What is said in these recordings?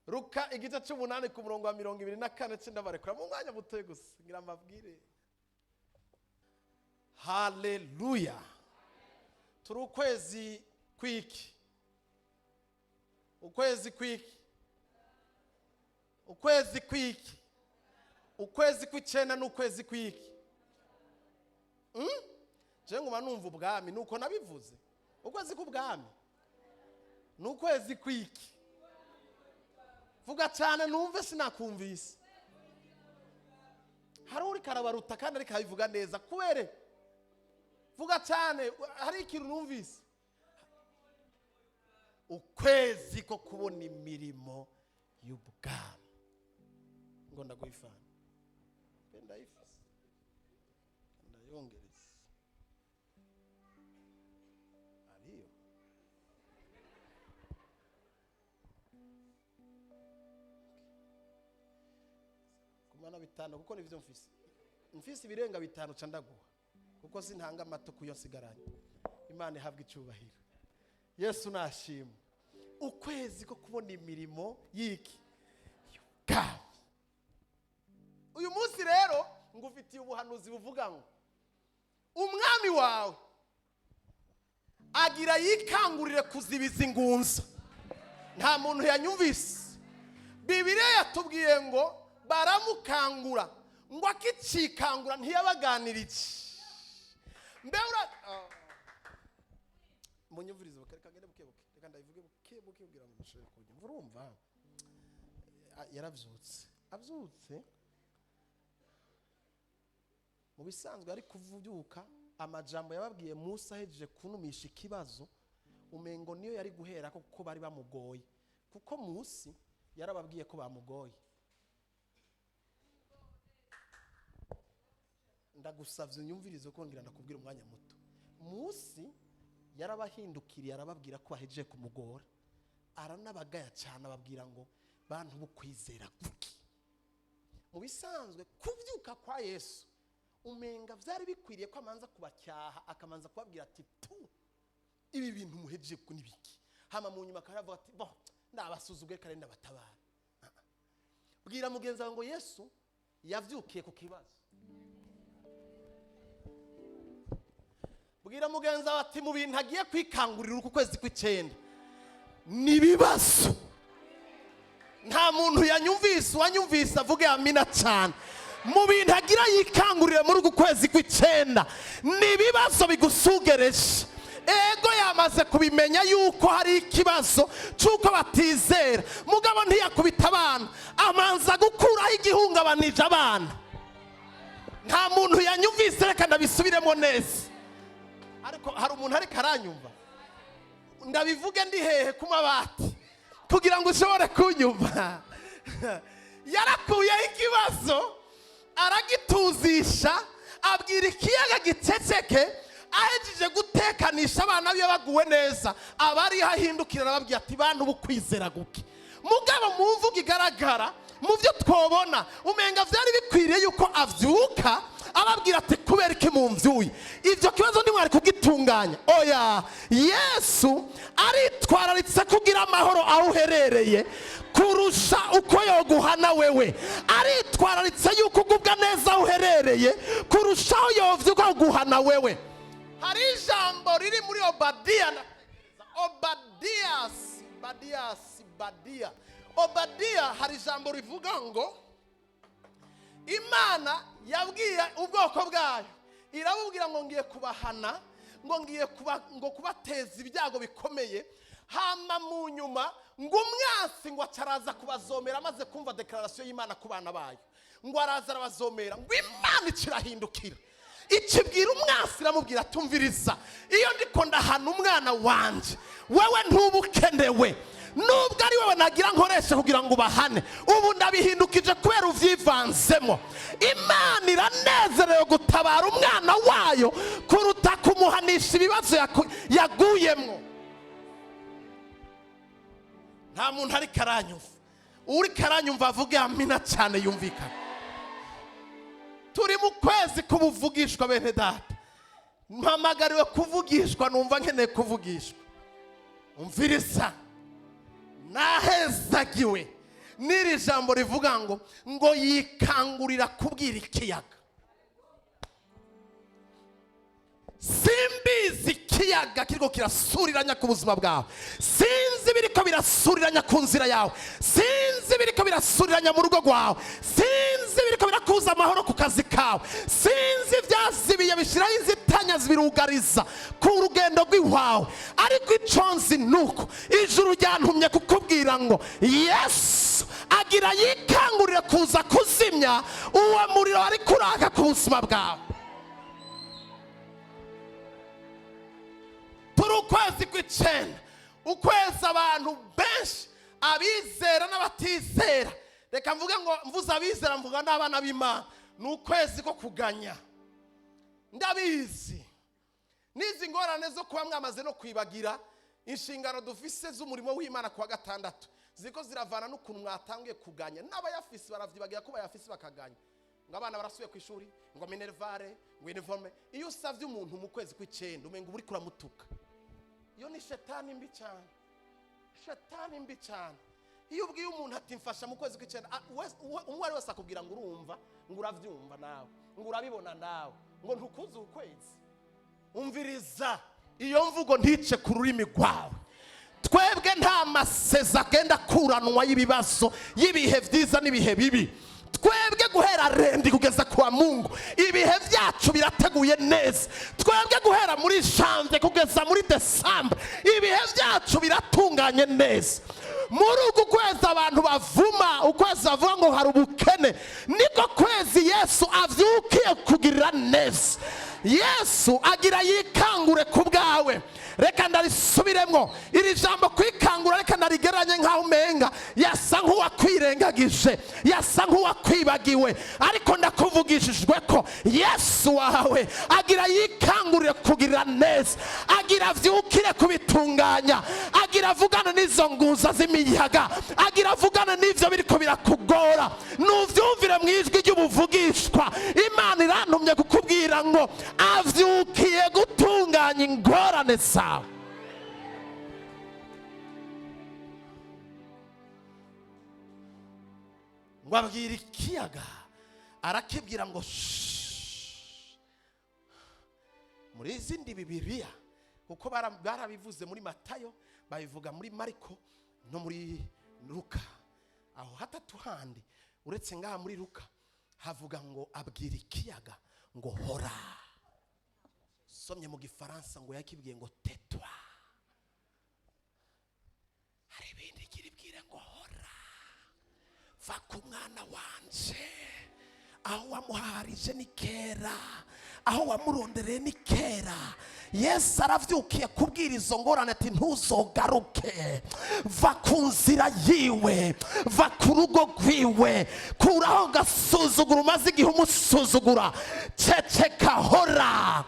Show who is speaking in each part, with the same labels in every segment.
Speaker 1: Luka igice cy'umunani ku murongo wa 24 tsinda barekura mu mwanya mutoye gusa ngira mabwire. Haleluya. Turi ukwezi kwiki. Ukwezi kwiki. Ukwezi kwiki. Ukwezi kw'icenda n'ukwezi kwiki. Je nguma numva ubwami nuko nabivuze. Ukwezi k'ubwami. N'ukwezi kwiki. Vuga cyane numve sinakumvise. Hari uri karabaruta kandi ari kabivuga neza kubere. Vuga cyane hari ikintu numvise. Ukwezi ko kubona imirimo y'ubwami. Ngo ndaguhifana. Ndayifise. Ndayongereza. Ariyo. Kumana bitano kuko nivyo mfise. Mfise ibirenga bitano candaguha. Kuko sintanga amato kuyo nsigaranye. Imana ihabwa icubahiro. Yesu nashimwe. Ukwezi ko kubona imirimo yiki. Y'ubwami. Uyu munsi rero ngufitiye ubuhanuzi buvuga ngo umwami wawe agira yikangurire kuzibiza ingunza. Nta muntu yanyumvise. Bibiliya yatubwiye ngo baramukangura ngo akicikangura ntiyabaganirije. Mbewura munyumvirize bakagende bukebuke reka ndayivuge bukebuke kugira ngo mushobore kunyumva. Urumva yaravyutse avyutse mu bisanzwe ari kuvuduka amajambo yababwiye Musa ahejeje kunumisha ikibazo umengo niyo yari guhera kuko bari bamugoye kuko Musa yarababwiye ko bamugoye. Ndagusavye unyumvirize ko ngira ndakubwira umwanya muto. Musa yarabahindukiriye arababwira ko bahejeje kumugora aranabagaya cyane ababwira ngo bantu bukwizera kuki. Mu bisanzwe kuvyuka kwa Yesu umenga vyari bikwiriye ko amanza kubacyaha akamanza kubabwira ati ibi bintu muhejeje kunibiki. Hama mu nyuma karavuga ati bo ndabasuzuguye kare ndabatabara. Bwira mugenzi wawe ngo Yesu yavyukiye ku kibazo. Bwira mugenzi wawe ati mu bintu agiye kwikangurira uku kwezi kw'icenda nibibazo. Nta muntu yanyumvise wanyumvise avuge amina cyane. Mu bintu agira yikangurire muri uku kwezi kw'icenda nibibazo bigusugereje. Ego yamaze kubimenya yuko hari ikibazo cyuko batizera mugabo ntiyakubita abana amanza gukuraho igihungabanije abana. Nta muntu yanyumvise reka ndabisubiremo neza. Ariko hari umuntu ari karanyumva ndabivuge ndi hehe ku mabati kugira ngo ushobore kunyumva. Yarakuyeho ikibazo aragituzisha abwira ikiyaga giceceke ahejeje gutekanisha abana biyo baguwe neza abari hahindukira arababwira ati bantu bukwizera guki. Mugabo mu mvuga igaragara mu byo twobona umenga vyari bikwiriye yuko avyuka ababwira ati kubera iki mumvyuye ivyo kibazo ndi mwari kugitunganya. Oya, Yesu aritwararitse kugira amahoro aho uherereye kurusha uko yoguhana wewe. Aritwararitse yuko ugubwa neza aho uherereye kurusha aho yovyuka guhana wewe. Hari ijambo riri muri Obadiya hari ijambo rivuga ngo Imana yabwiye ubwoko bwayo irabubwira ngo ngiye kubahana ngo ngiye kubateza ibyago bikomeye. Hama mu nyuma ngo umwansi ngo acaraza kubazomera amaze kumva declaration y'Imana ku bana bayo ngo araza arabazomera ngo Imana ikirahindukira ikibwira umwansi iramubwira tumviriza iyo ndiko ndahana umwana wanje wewe ntubukenewe nubwo ari wewe nagira nkoresha kugira ngo ubahane ubu ndabihindukije kubera uvyivanzemo. Imana iranezerewe gutabara umwana wayo kuruta kumuhanisha ibibazo yaguyemo. Nta muntu ari karanyumva. Uri karanyumva avuge amina cyane yumvikana. Turi mu kwezi kubuvugishwa bene data. mpamagariwe kuvugishwa, numva nkeneye kuvugishwa. Umviriza, nahezagiwe n'iri jambo rivuga ngo yikangurira kubwira ikiyaga. Simbizi ikiyaga kiriko kirasuriranya ku buzima bwawe, sinzi biriko birasuriranya ku nzira yawe, sinzi biriko birasuriranya mu rugo rwawe, sinzi biriko birakuza amahoro ku kazi kawe, sinzi byazibiye bishiraho inzitanya zibirugariza ku rugendo rw'iwawe. Ariko ico nzi nuko ijuru ryantumye kukubwira ngo Yesu agira yikangurire kuza kuzimya uwo muriro wari kuraka ku buzima bwawe. Turi ukwezi kw'icenda, ukwezi abantu benshi, abizera n'abatizera, reka mvuge ngo mvuze abizera mvuga n'abana b'Imana, ni ukwezi ko kuganya. Ndabizi n'izi ngorane zo kuba mwamaze no kwibagira inshingano dufise z'umurimo w'Imana kuwa gatandatu ziko ziravana n'ukuntu mwatangiye kuganya. N'abayafisi baravyibagira ko bayafisi bakaganya, ngo abana barasuye ku ishuri, ngo minervare, ngo uniforme. Iyo usavye umuntu mu kwezi kw'icenda umenga uri kuramutuka. Iyo ni shetani mbi cyane, shetani mbi cyane. Iyo ubwiye umuntu ati mfasha mu kwezi kw'icenda, umwe wese akubwira ngo urumva, ngo uravyumva nawe, ngo urabibona nawe, ngo ntukuze ukwezi. Umviriza, iyo mvugo ntice ku rurimi rwawe. Twebwe nta maseza agenda kuranwa y'ibibazo, y'ibihe vyiza n'ibihe bibi. Twebwe guhera rendi kugeza kwa Mungu ibihe byacu birateguye neza. Twebwe guhera muri janvier kugeza muri December ibihe byacu biratunganye neza. Muri uku kwezi abantu bavuma, ukwezi bavuga ngo hari ubukene, niko kwezi Yesu avyukiye kugirira neza. Yesu agira yikangure ku bwawe. Reka ndarisubiremwo iri jambo kwikangura, reka narigeranye nkaho umenga yasa nk'uwakwirengagije, yasa nk'uwakwibagiwe, ariko ndakuvugishijwe ko Yesu wawe agira yikangurire kugirira neza, agira vyukire kubitunganya, agira vugana n'izo nguza z'imiyaga, agira vugana n'ivyo biriko birakugora. Nuvyumvire mwijwi ry'ubuvugishwa. Imana irantumye kukubwira ngo avyukiye gutunganya ingorane zawe. Ngo abwira ikiyaga, arakibwira ngo muri izindi Bibiliya, kuko barabivuze muri Matayo, babivuga muri Mariko no muri Luka. Aho hatatu handi uretse ngaha muri Luka havuga ngo abwira ikiyaga ngo hora. Somye mu Gifaransa ngo yakibwiye ngo tais-toi. Hari ibindi kiribwire ngo hora, va ku mwana wanje, aho wamuharije ni kera, aho wamurondereye ni kera. Yesu aravyukiye kubwira izo ngorane ati ntuzogaruke, va ku nzira yiwe, va ku rugo rwiwe, kuraho gasuzugura umaze igihe umusuzugura, ceceka hora.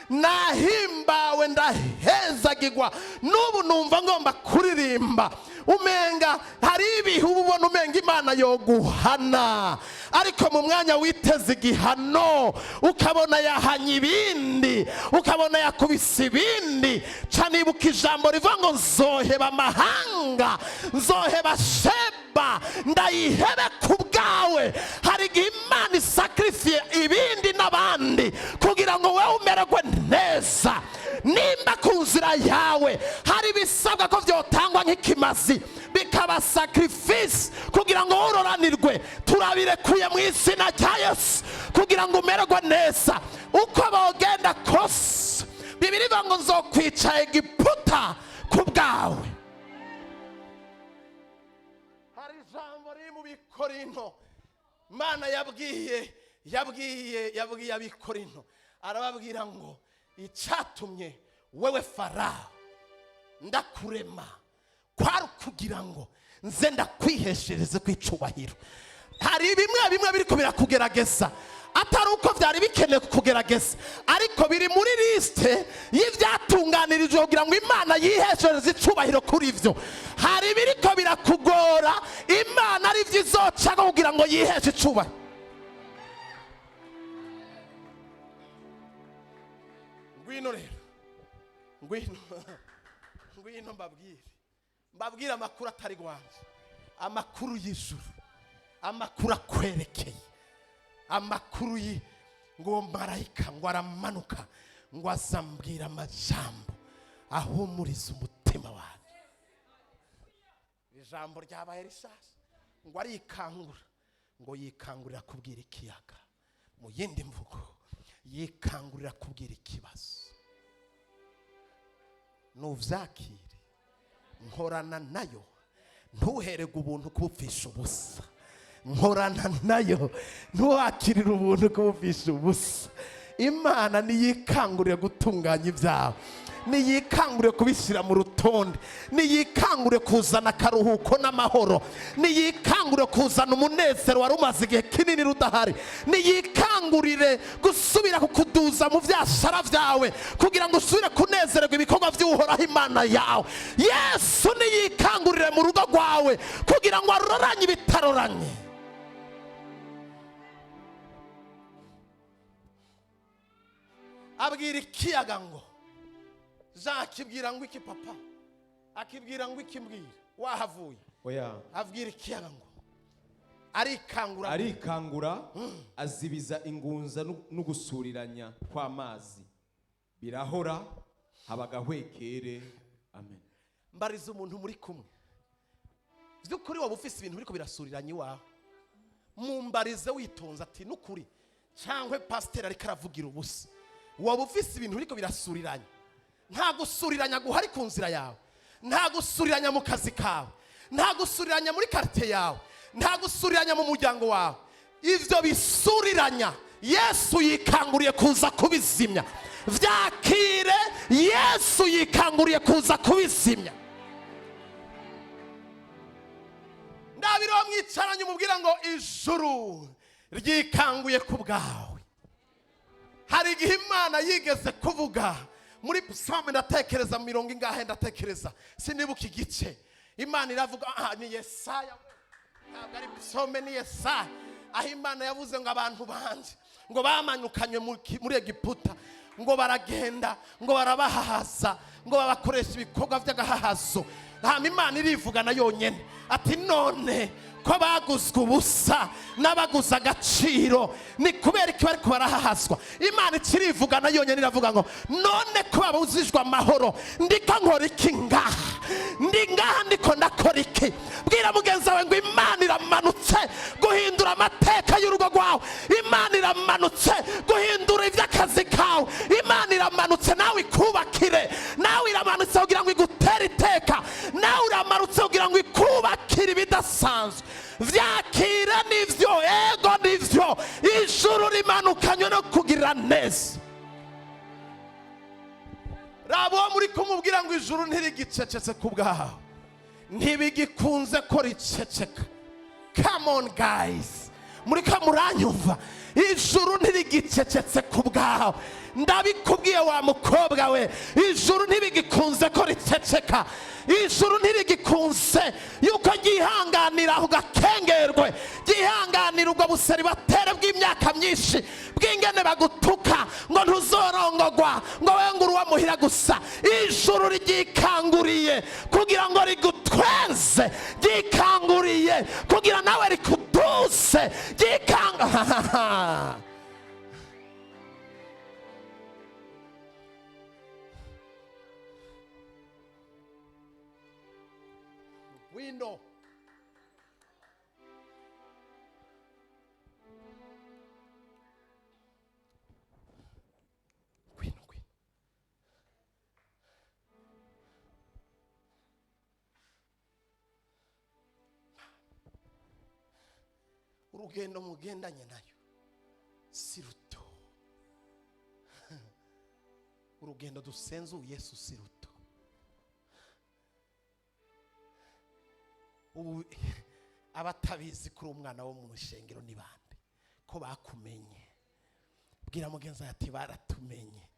Speaker 1: Nahimbawe ndahezagirwa, n'ubu numva ngomba kuririmba. Umenga hari ibihe ubona umenga Imana yoguhana, ariko mu mwanya witeze igihano ukabona yahanye ibindi, ukabona yakubise ibindi. Canibuka ijambo rivuga ngo nzoheba amahanga, nzoheba Sheba, ndayihebe ku bwawe. Hari igihe Imana isakrifiye ibindi n'abandi kugira ngo wewe umererwe neza. Nimba ku nzira yawe hari bisabwa ko vyotangwa nk'ikimazi, bikaba sacrifice kugira ngo uroranirwe, turabirekuye mu izina rya Yesu kugira ngo umererwe neza. Uko bogenda kose, Bibiri ivuga ngo nzokwica Egiputa ku bwawe. Hari ijambo riri mu Bikorinto, Mana yabwiye Abikorinto, arababwira ngo icyatumye wewe Farao ndakurema kwari kugira ngo nze ndakwiheshereze kwicubahiro. Hari bimwe biriko birakugerageza, atari uko byari bikeneye kugerageza, ariko biri muri liste y'ivyatunganirijwe kugira ngo Imana yiheshereze icubahiro kuri ivyo. Hari biriko birakugora, Imana ari vyo izoca kugira ngo yiheshe icubahiro. ngwino rero ngwino mbabwire amakuru atari gwanje, amakuru y'ijuru, amakuru akwerekeye, amakuru ngo marayika ngo aramanuka ngo azambwira amajambo ahumuriza umutima wanjye. Ijambo ryabaye rishasha ngo arikangura, ngo yikangurira kubwira ikiyaga, mu yindi mvugo yikangurira kubwira ikibazo. Nuvyakire, nkorana nayo, ntuherege ubuntu kubupfisha ubusa. Nkorana nayo, ntuwakirire ubuntu kubupfisha ubusa. Imana niyikangurire gutunganya ibyawe, niyikangure kubishyira mu rutonde, niyikangure kuzana akaruhuko n'amahoro, niyikangure kuzana umunezero wari umaze igihe kinini rudahari, niyikangurire gusubira kukuduza mu byashara byawe kugira ngo usubire kunezererwa ibikorwa by'uhoraho Imana yawe. Yesu niyikangurire mu rugo rwawe kugira ngo aroranye ibitaroranye. Abwira ikiyaga ngo zakibwira ngo iki papa, akibwira ngo iki mbwira wahavuye
Speaker 2: oya,
Speaker 1: abwira ikiyaga ngo arikangura
Speaker 2: azibiza ingunza n'ugusuriranya kw'amazi, birahora habagahwekere. Amen.
Speaker 1: Mbariza umuntu muri kumwe, by'ukuri waba ufise ibintu biriko birasuriranya iwawe, mumbarize witonze ati n'ukuri cyangwa pasiteri ariko aravugira ubusa. Waba ufise ibintu biriko birasuriranya, nta gusuriranya guhari ku nzira yawe, nta gusuriranya mu kazi kawe, nta gusuriranya muri quartier yawe, nta gusuriranya mu muryango wawe. Ivyo bisuriranya Yesu yikanguriye kuza kubizimya. Vyakire, Yesu yikanguriye kuza kubizimya. Ndabiro mwicaranye umubwira ngo ijuru ryikanguye ku bwawe. Hari igihe Imana yigeze kuvuga muri Psalm, ndatekereza 100 ndatekereza sinibuka igice, Imana iravuga ni Yesaya, ntabwo ari Psalm, ni Yesaya, aho Imana yavuze ngo abantu banje ngo bamanyukanywe muri Egiputa, ngo baragenda ngo barabahahaza, ngo babakoresha ibikorwa by'agahahazo. Hama Imana irivugana yonyene ati none ko baguzwe ubusa n'abaguza agaciro, ni kubera iki bariko barahahazwa? Imana ikirivugana yonyene iravuga ngo none ko babuzijwe amahoro, ndiko nkora iki ngaha? Ndi ngaha ndiko ndakora iki? Bwira mugenzi wawe ngo Imana iramanutse guhindura amateka y'urugo rwawe, Imana iramanutse guhindura iby'akazi kawe, Imana iramanutse nawe ikubakire, nawe iramanutse kugira ngo igutere iteka, nawe iramanutse kugira ngo ikubakire ibidasanzwe. Vyakira nivyo, ego nivyo, ijuru rimanukanywe no kugira neza. Rabo muri kumubwira ngo ijuru ntirigicecetse ku bwawe, ntibigikunze ko riceceka. Come on guys, muri kamuranyumva, ijuru ntirigicecetse ku bwawe. Ndabikubwiye wa mukobwa we, ijuru ntibigikunze ko riceceka. Ijuru ntirigikunze yuko gihanganira ugakengerwe, gihanganira ubwo buseri batere bw'imyaka myinshi bw'ingene bagutuka ngo ntuzorongogwa, ngo we ngo uruwamuhira gusa. Ijuru ryikanguriye kugira ngo rigutweze, ryikanguriye kugira nawe rikuduze, window. Urugendo mugendanye nayo si ruto, urugendo dusenzuye Yesu si ruto. Ubu abatabizi kuri umwana wo mu rushengero ni bande ko bakumenye? Bwira mugenzi ati baratumenye,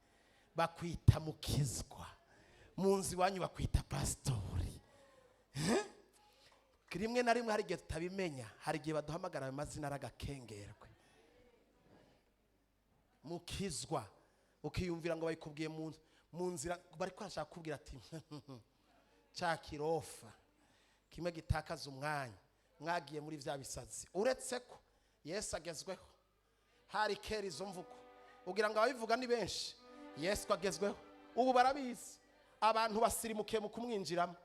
Speaker 1: bakwita mukizwa, munzi wanyu bakwita pastori. Rimwe na rimwe hari igihe tutabimenya, hari igihe baduhamagara amazina aragakengerwe. Mukizwa ukiyumvira ngo bayikubwiye mu nzira bari kwashaka kubwira ati cya kirofa kimwe gitakaza umwanya mwagiye muri vya bisazi. Uretse ko Yesu agezweho, hari kera izo mvugo ugira ngo ababivuga ni benshi. Yesu agezweho ubu barabizi, abantu basirimukiye mu kumwinjiramo,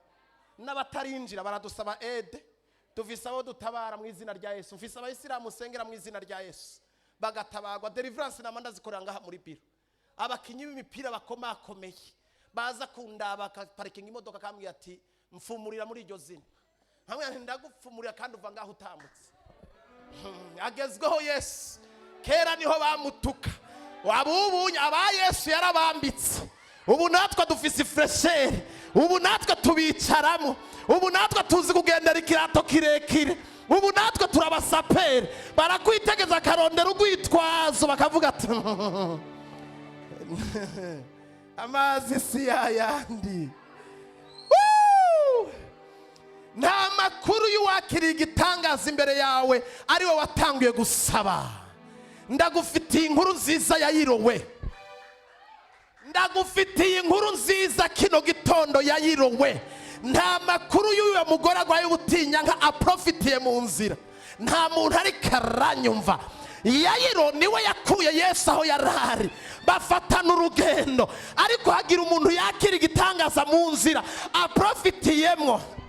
Speaker 1: n'abatarinjira baradusaba ede. Tuvise abo dutabara mu izina rya Yesu, mfise abayisilamu usengera mu izina rya Yesu bagatabagwa. Deliverance namanda zikorera ngaha muri biro. Abakinyi b'imipira bakomakomeye baza kundaba parikinga imodoka kambwira ati mfumurira muri iryo zina, hamwe ndagupfumurira kandi uva ngaho utamutse. Agezweho Yesu, kera niho bamutuka, wabubunya aba Yesu yarabambitse. Ubu natwe dufise freshere, ubu natwe tubicaramo, ubu natwe tuzi kugendera ikirato kirekire, ubu natwe turabasapere. Barakwitegeza akarondera urwitwazo bakavuga ati amazi si yayandi. Nta makuru y'uwakiriye igitangaza imbere yawe ari we watanguye gusaba. Ndagufitiye inkuru nziza yayirowe, ndagufitiye inkuru nziza kino gitondo yayirowe. Nta makuru y'uyu mugore agwaye ubutinya nka aprofitiye mu nzira, nta muntu ari karanyumva. Yayiro niwe yakuye Yesu aho yarari, bafatana urugendo. Ariko hagira umuntu yakira igitangaza mu nzira aprofitiyemo.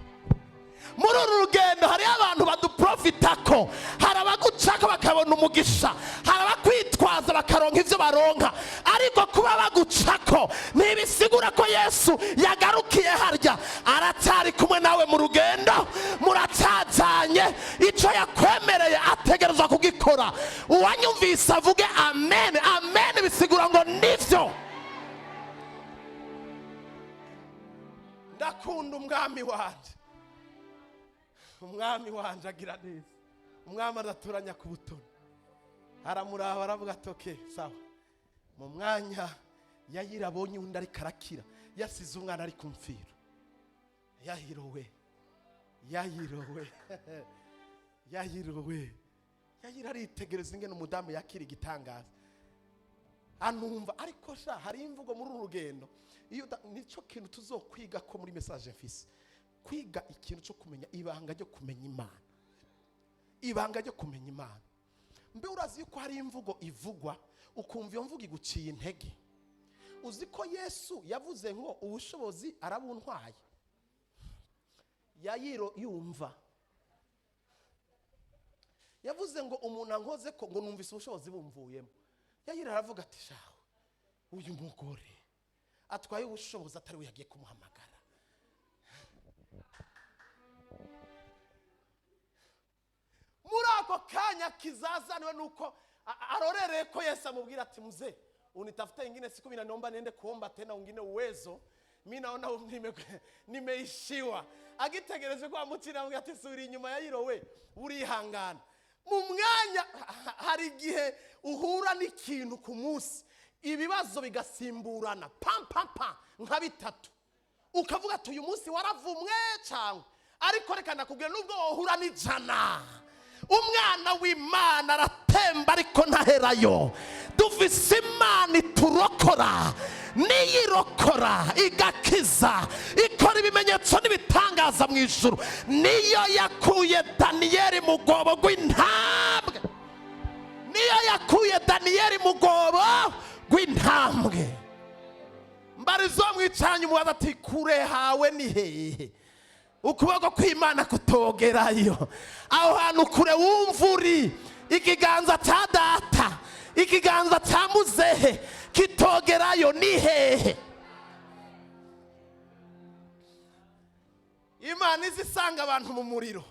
Speaker 1: Muri uru rugendo hari abantu baduprofitako, hari abagucaka bakabona umugisha, hari abakwitwaza bakaronka ivyo baronka. Ariko kuba bagucako ntibisigura ko Yesu yagarukiye harya. Aracyari kumwe nawe mu rugendo, muracazanye. Ico yakwemereye ategerezwa kugikora. Uwanyumvise avuge amen. Amen bisigura ngo nivyo. Ndakunda umwami wanje, umwami wanje agira neza. Umwami araturanya ku butoni, aramuraba aravuga atoke sawa. Mu mwanya yayirabonye undi ari karakira, yasize umwana ari kumfira. Yayirowe yayira aritegereza ingene umudamu yakira igitangaza anumva. Ariko sha hari imvugo muri uru rugendo, iyo nico kintu tuzokwiga ko muri message mfise, kwiga ikintu cyo kumenya ibanga ryo kumenya Imana, ibanga ryo kumenya Imana. Mbe urazi ko hari imvugo ivugwa ukumva iyo mvugo iguciye intege. Uzi ko Yesu yavuze ngo ubushobozi arabuntwaye. Yayiro yumva yavuze ngo umuntu ankoze ko ngo numvise ubushobozi bumvuyemo. Yayiro aravuga ati shaho uyu mugore atwaye ubushobozi atari we yagiye kumuhamagara. Muri ako kanya kizazanwe nuko arorereye ko Yesu amubwira ati muze unitafuta ingine siku mina naomba niende kuomba tena ungine uwezo, mimi naona nimeishiwa. Agitegereje kwa mutina amubwira ati suri inyuma yayirowe urihangana. Mu mwanya hari igihe uhura n'ikintu ku munsi ibibazo bigasimburana pam nka bitatu, ukavuga ati uyu munsi waravumwe cyangwa. Ariko reka nakubwira nubwo wohura n'ijana, umwana w'Imana aratemba ariko ntaherayo. Dufise Imana iturokora, niyirokora igakiza, ikora ibimenyetso n'ibitangaza mu ijuru. Niyo yakuye Daniyeli mu rwobo rw'intambwe, niyo yakuye Daniyeli mu rwobo rw'intambwe. Mbarizo mwicaranye umubaza ati kure hawe ni hehe? Ukuboko kw'Imana kutogerayo. Aho hantu kure wumva uri, ikiganza cya data, ikiganza cya muzehe kitogerayo ni hehe? Imana izisanga abantu mu muriro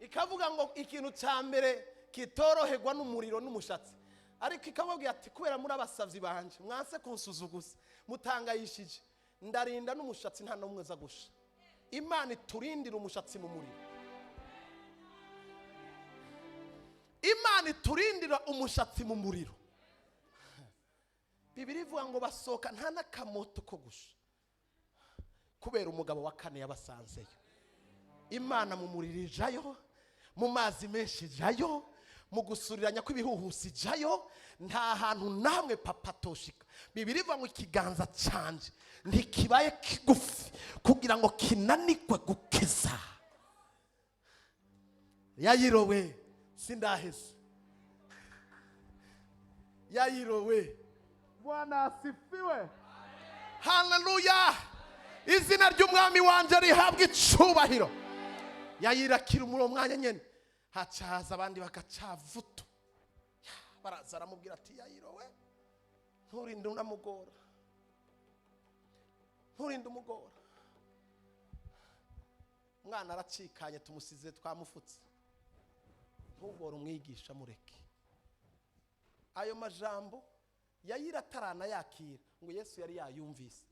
Speaker 1: ikavuga ngo ikintu cya mbere kitoroherwa n'umuriro n'umushatsi. Ariko ikababwira ati kubera muri abasavyi banje mwanse kunsuzuguza mutangayishije, ndarinda n'umushatsi nta numwe za gusha. Imana iturindira umushatsi mu muriro, Imana iturindira umushatsi mu muriro. Bibiri ivuga ngo basoka nta nakamoto ko gusha, kubera umugabo wa kane yabasanzeyo. Imana mu muriro ijayo, mu mazi menshi ijayo, mu gusuriranya kw'ibihuhusi jayo nta hantu namwe papa toshika. Bibiri ivuga ngo ikiganza canje ntikibaye kigufi kugira ngo kinanikwe gukiza. Yayirowe sindaheze. Yayirowe. Bwana asifiwe. Haleluya. Izina ry'umwami wanje rihabwa icubahiro. Yayirakira muri mwanya nyene hacaza abandi bakacavuto. Baraza aramubwira ati yayirowe nturinde unamugora. Nturinde umugora. Mwana aracikanye tumusize twamufutse. Ntugora umwigisha mureke. Ayo majambo Yayira atarana yakira ngo Yesu yari yayumvise.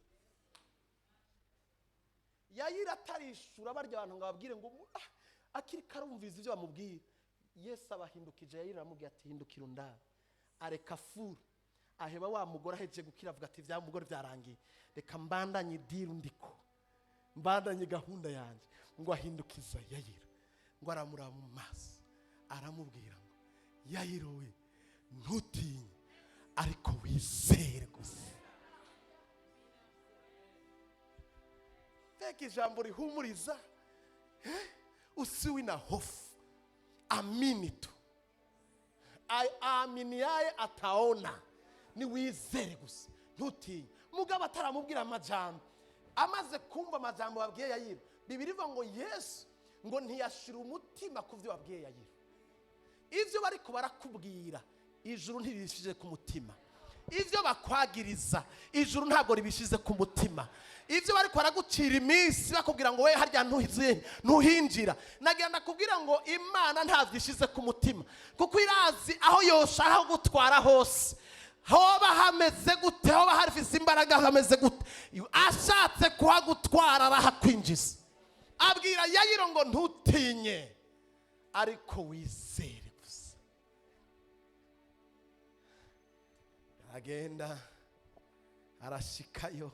Speaker 1: Yayira atarishura barya abantu ngo babwire ngo akiri karumviza ibyo bamubwira. Yesu abahindukije Yayira aramubwira ati hindukira undaba. Areka furu aheba wa mugore aheje gukira avuga ati vya mugore byarangiye. Reka mbandanye diru ndiko. Mbandanye gahunda yanje ngo ahindukiza Yayira. Ngo aramura mu maso. Aramubwira ngo Yayira we ntutinye ariko wizere gusa. Feki jambo rihumuriza. Usiwi na hofu. Amini tu. Aminiaye ataona. Ni wizere gusa. Ntutinye. Mugabo ataramubwira amajambo. Amaze kumva amajambo babwiye Yayira. Bibiri ivuga ngo Yesu ngo ntiyashira umutima kuvyo babwiye Yayira. Ivyo bariko barakubwira ijuru ntibishije ku mutima. Ivyo bakwagiriza ijuru ntabwo ribishize ku mutima. Ivyo bariko baragucira iminsi bakubwira ngo we harya ntuhinjira. Nagenda kubwira ngo Imana ntavyishize ku mutima kuko irazi aho yoshaka gutwara hose. Hoba hameze gute, hoba harifise imbaraga hameze gute, ashatse kuhagutwara arahakwinjiza. Abwira Yayiro ngo ntutinye ariko wizere. Agenda arashikayo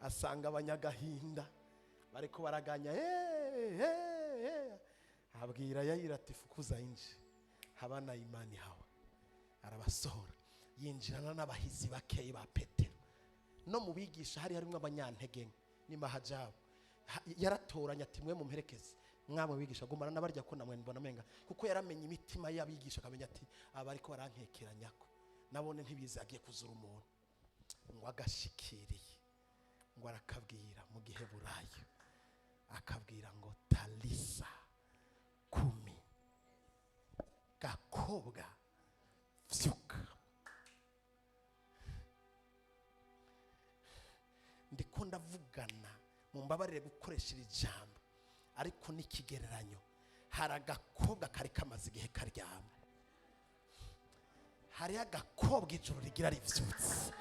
Speaker 1: asanga abanyagahinda bariko baraganya abwira Yayira ati fukuza inje habana imani hawa. Arabasohora yinjirana n'abahizi bakeye ba Petero no mu bigisha hari harimo abanyantege ni mahajabo. Yaratoranya ati mwe mu mperekeze mwabo bigisha gumana n'abarya ko namwe mbona menga kuko yaramenye imitima y'abigisha akamenya ati abariko barankekeranyako nabone ntibize agiye kuzura umuntu. Ngo agashikiriye ngo arakabwira mu gihe burayo akabwira ngo talisa kumi gakobwa vyuka. Ndiko ndavugana mu mbabarire gukoresha ijambo ariko n'ikigereranyo. Hari agakobwa kari kamaze igihe karyama. Hari agakobwa ijuru rigira rivyutse.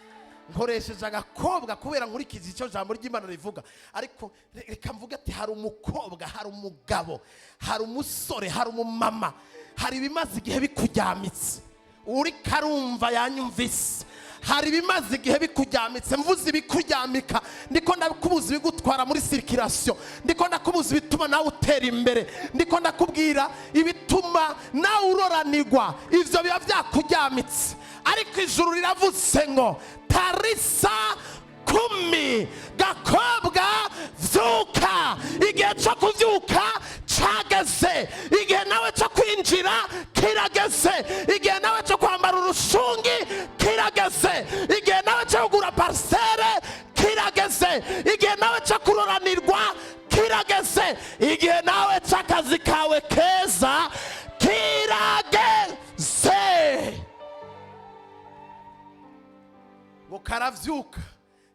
Speaker 1: Nkoresheje agakobwa kubera nkurikiza icyo jambo ry'Imana rivuga. Ariko reka mvuga ati hari umukobwa, hari umugabo, hari umusore, hari umumama, hari bimaze igihe bikujyamitse. Uri karumva yanyumvise. Hari bimaze igihe bikujyamitse. Mvuze ibikujyamika ndiko ndakubuza ibigutwara muri circulation. Ndiko ndakubuza bituma nawe utera imbere. Ndiko ndakubwira ibituma nawe uroranirwa. Ivyo biba byakujyamitse. Ariko ijuru riravuze ngo tarisa kumi gakobwa vyuka. Igihe cyo kuvyuka cageze. Igihe nawe cyo kwinjira kirageze. Igihe nawe cyo kwambara urushungi kirageze. Igihe nawe cyo kugura parcelle kirageze. Igihe nawe cyo kuroranirwa kirageze. Igihe nawe cy'akazi kawe keza kirageze. Ngo karavyuka.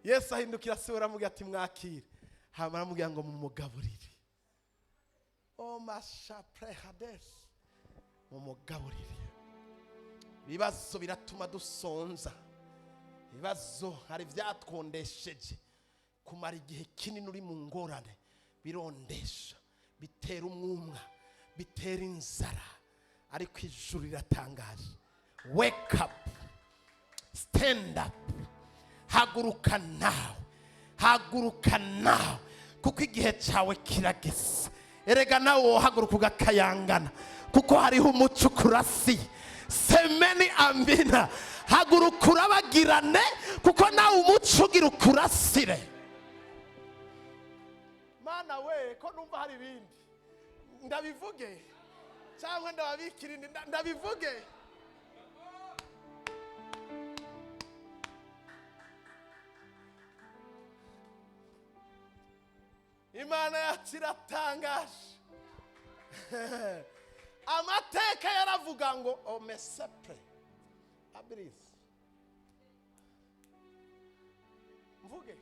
Speaker 1: Yesu ahindukira se aramubwira ati mwakire. Hama aramubwira ngo mumugaburire. Oh masha prehades. Mumugaburire. Bibazo biratuma dusonza. Bibazo hari vyatwondesheje. Kumara igihe kinini uri mu ngorane birondesha, bitera umwumwa, bitera inzara. Ariko ijuru riratangaje. Wake up. Stand up. Haguruka nawe. Haguruka nawe. Kuko igihe cyawe kirageze. Erega nawe haguruka ugakayangana. Kuko hariho umuco kurasi. semeni amina. Haguruka urabagirane kuko nawe umuco ugira ukurasire. Mana we ko numva hari ibindi ndabivuge cyangwa ndababikira ndabivuge. Imana yacu iratangaje. Amateka yaravuga ngo omesepre abirisi mvuge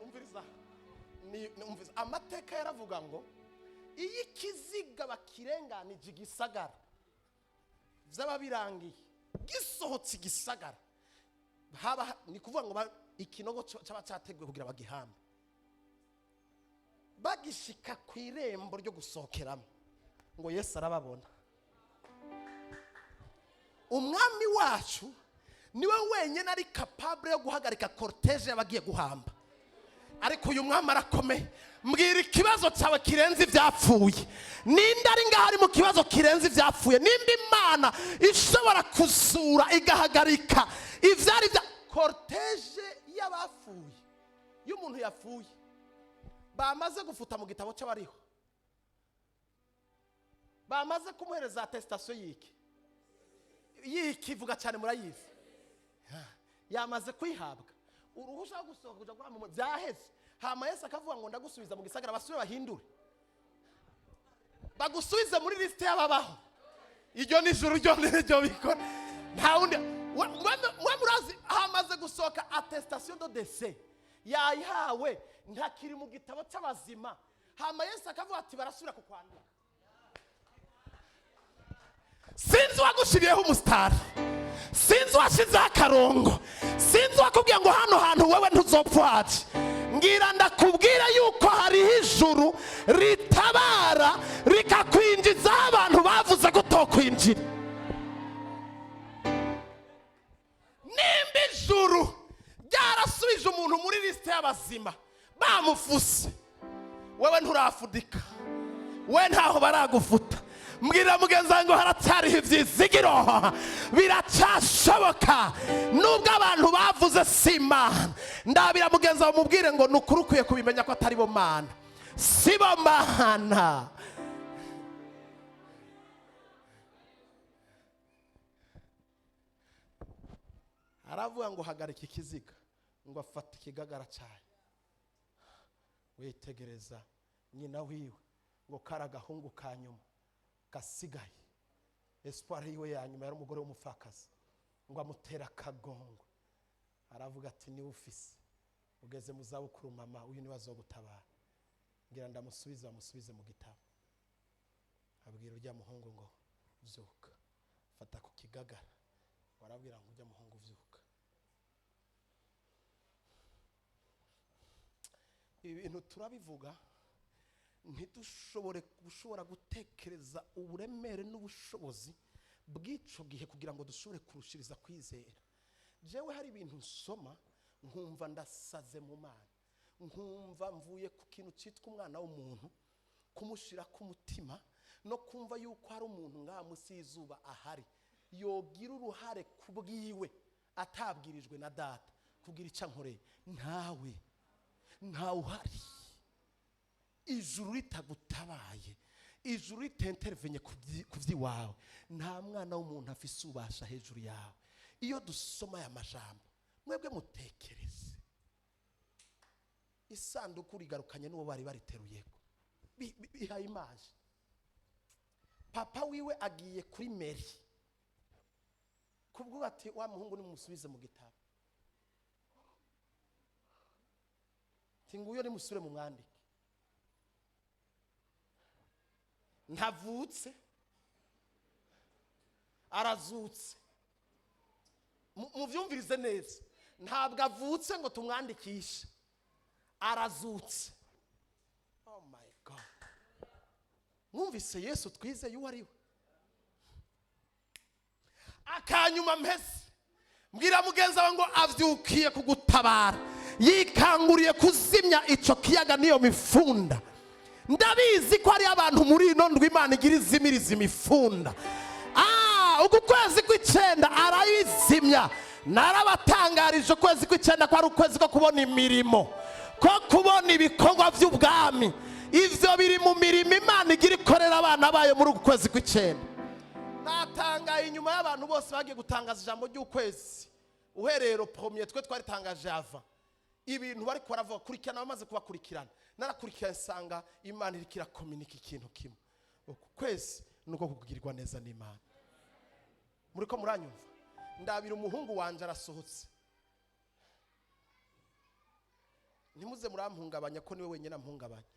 Speaker 1: umviriza umviriza. Amateka yaravuga ngo iyo ikiziga bakirenganije igisagara byaba birangiye gisohotse igisagara haba ni kuvuga ngo ikinogo cyaba cyateguwe kugira bagihamba. Bagishika ku irembo ryo gusohokeramo ngo Yesu arababona. Umwami wacu niwe wenyine ari capable yo guhagarika cortege y'abagiye guhamba. Ariko uyu mwami arakomeye. Mbwira ikibazo cyawe kirenze ibyapfuye. Ninde ari ngaho ari mu kibazo kirenze ibyapfuye? Nimba Imana ishobora kuzura igahagarika ivyari bya cortege y'abapfuye. Iyo umuntu yapfuye bamaze gufuta mu gitabo cy'abariho, bamaze kumuhereza attestation yiki ivuga cyane murayizi, yamaze kwihabwa uruhusha rwo gusohoka kuja guhamba byaheze. Hama Yesu akavuga ngo ndagusubiza mu gisagara, basubire bahindure bagusubize muri liste y'ababaho. Iryo ni ijuru ryo bikora nta wundi. Mwe murazi hamaze gusohoka attestation de décès yayihawe ntakiri mu gitabo cy'abazima. Hama Yesu akavuga ati barasubira kukwandika. Sinzi wagushiriyeho umusitari, sinzi washizeho akarongo, sinzi wakubwiye ngo hano hantu wewe ntuzopfaje. Ngira ndakubwira yuko hariho ijuru ritabara rikakwinjiza abantu bavuze ko utokwinjira. Nimba ijuru ryarasubije umuntu muri liste y'abazima bamufuse, wewe nturafudika, we ntaho baragufuta. Mbwira mugenzi wanjye haracyariho ibyizigiro, biracashoboka nubwo abantu bavuze si Imana. Ndabira mugenzi wawe mubwire ngo nukuri ukwiye kubimenya ko atari bo Mana, si bo Mana. Aravuga ngo hagarika ikiziga, ngo afata ikigagara cyayo, witegereza nyina wiwe ngo karagahungu ka nyuma gasigaye, espoir yiwe ya nyuma yari umugore w'umupfakazi, ngo amutera akagongo. Aravuga ati ni ufise ugeze mu zabukuru mama, uyu niwe azogutabara. Ngira ndamusubiza, bamusubize mu gitabo. Abwira urya muhungu ngo vyuka, fata ku kigagara. Warabwira ngo urya muhungu vyuka. Ibintu turabivuga ntidushobora gutekereza uburemere n'ubushobozi bw'ico gihe kugira ngo dushobore kurushiriza kwizera. Jewe hari ibintu nsoma nkumva ndasaze mu Mana, nkumva mvuye ku kintu cyitwa umwana w'umuntu, kumushira ku mutima no kumva yuko hari umuntu ngaha musi y'izuba ahari yogira uruhare kubwiwe atabwirijwe na data kugira icyo nkoreye. Ntawe uhari. Ijuru ritagutabaye, ijuru ritentervenye ku by'iwawe, nta mwana w'umuntu afise ubasha hejuru yawe. Iyo dusoma aya majambo mwebwe mutekereze, isanduku rigarukanye n'uwo bari bariteruyeko, bihaye imaje. Papa wiwe agiye kuri Mary kubwo ati wa muhungu nimusubize mu gitabo, tinguyo nimusure mu mwandike. Ntavutse, arazutse. Muvyumvirize neza, ntabwo avutse ngo tumwandikishe, arazutse. Oh my God. Mwumvise Yesu twizeye uwo ari we. Akanyuma mpese mbwira mugenzi wawe ngo avyukiye kugutabara, yikanguriye kuzimya ico kiyaga niyo mifunda. Ndabizi ko ari abantu muri ino ndwi Imana igira izimiriza imifunda. uku kwezi kw'icenda arayizimya. Narabatangarije ukwezi kw'icenda ko ari ukwezi ko kubona imirimo, ko kubona ibikorwa by'ubwami. Ivyo biri mu mirimo Imana igira ikorera abana bayo muri uku kwezi kw'icenda. Natangaye inyuma y'abantu bose bagiye gutangaza ijambo ry'ukwezi. Uherero premier twe twaritangaje ava ibintu bari kwaravuga kurikirana, bamaze kubakurikirana narakurikirana nsanga Imana iri kira communicate ikintu kimwe. Uku kwezi nuko kugirirwa neza n'Imana. Muri ko muranyumva, ndabira umuhungu wanje arasohotse. Ntimuze murampungabanya ko niwe wenyine ampungabanya.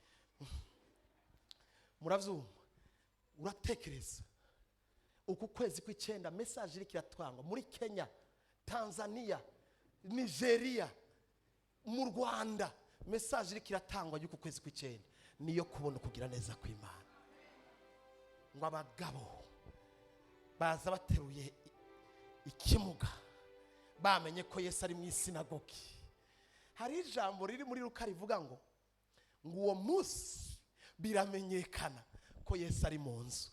Speaker 1: Muravyumva, uratekereza uku kwezi kw'icenda message iri kiratwangwa muri Kenya, Tanzania, Nigeria, mu Rwanda. Message iri kiratangwa y'uku kwezi kw'icenda niyo kubona kugira neza kw'Imana. Ngo abagabo baza bateruye ikimuga bamenye ko Yesu ari mu isinagogi. Hari ijambo riri muri Luka rivuga ngo uwo munsi biramenyekana ko Yesu ari mu nzu.